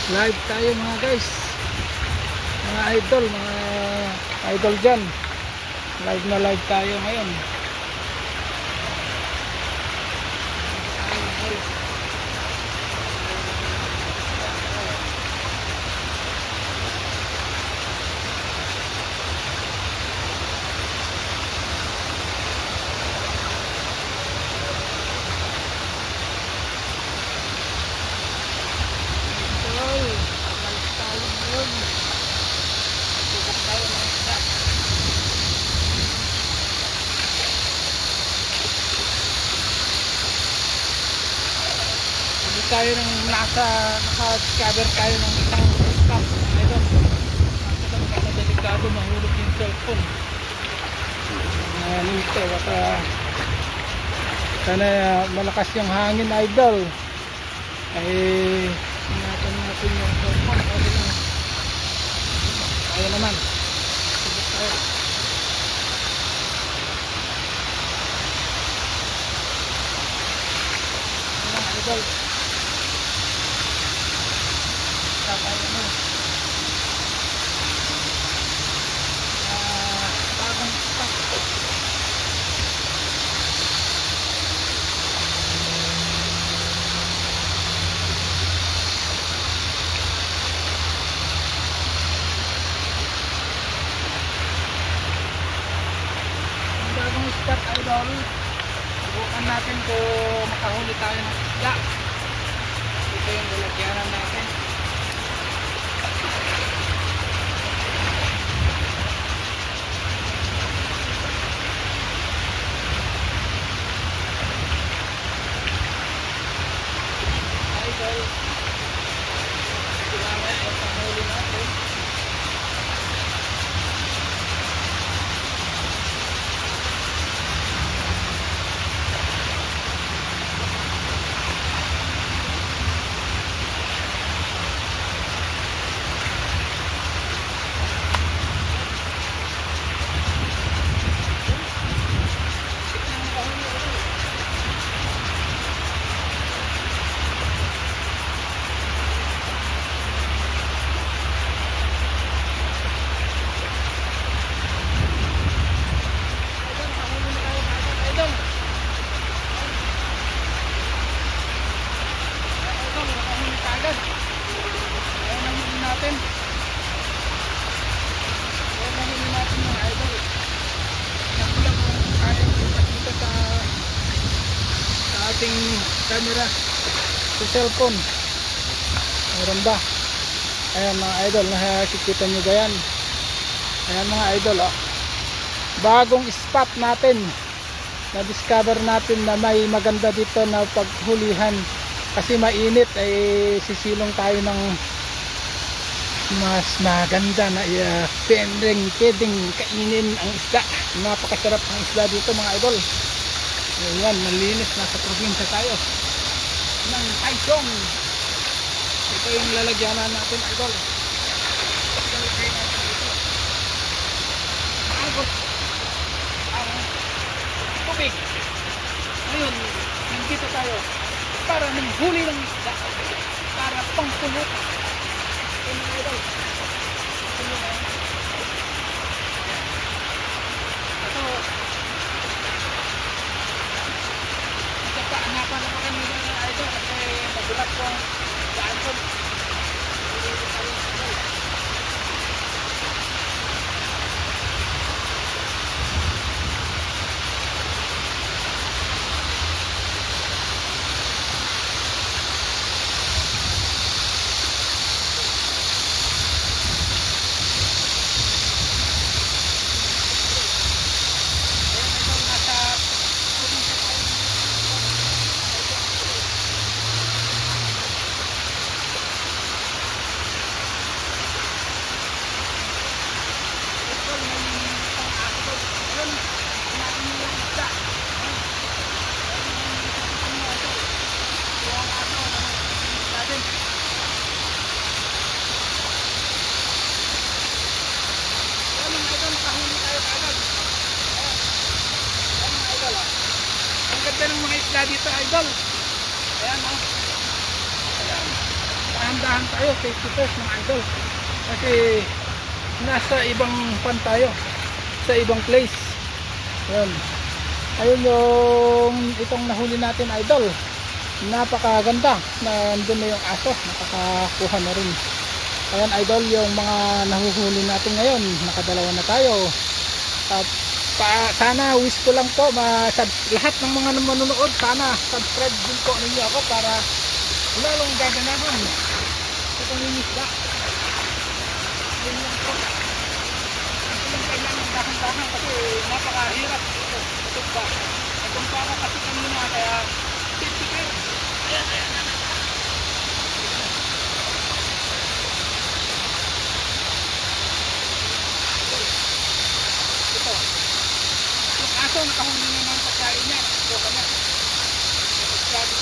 Live tayo mga guys, mga idol dyan. Live na live tayo ngayon. Tayo ng naka-cover tayo ng isang stop idol. Kasi delikado mahulog yung cellphone nito baka sana malakas yung hangin idol ay ingatan natin yung cellphone kasi na ayaw naman subok tayo idol. Bagong stock. Ang bagong stock idol, subukan natin kung makahuli tayo ng isda. Ito yung lalagyanan natin. Ating camera sa cellphone meron ba? Ayan mga idol, nakikita nyo ba yan? Ayan mga idol, oh. Bagong spot natin na discover natin na may maganda dito na paghulihan kasi mainit ay sisilong tayo ng mas maganda na pwedeng kainin ang isda. Napakasarap ng isda dito mga idol. Ayan, malinis, nasa probinsya tayo ng Taichung. Ito yung lalagyanan natin idol. Lalagyan natin dito agos ang tubig. Ngayon, nandito tayo para manghuli ng isda, para pangpulutan. Ito yung idol. Ito hanapan ako kanina ng idol kasi magulat ko ang daan ko. ganda ng mga isla dito idol. Ayan o. Ayan. dahan-dahan tayo, safety first mga idol. Kasi nasa ibang pan tayo, sa ibang place. Ayun. Ayun yung itong nahuli natin idol. Napakaganda. Nandun na yung aso, nakakakuha na rin. Ayan idol, yung mga nahuhuli natin ngayon, nakadalawa na tayo. At sana wish ko lang po lahat ng mga manonood, sana subscribe din po ninyo ako para lalong gaganahan sa pangingisda. Yun lang po. Ito lang kailangan dahan-dahan kasi napakahirap ito. Ito ba? Nagkumpara kasi kanina kaya safety car. Ayan. Ito. Yung aso nakahuli naman sa kain niya. Ito ka na. Subscribe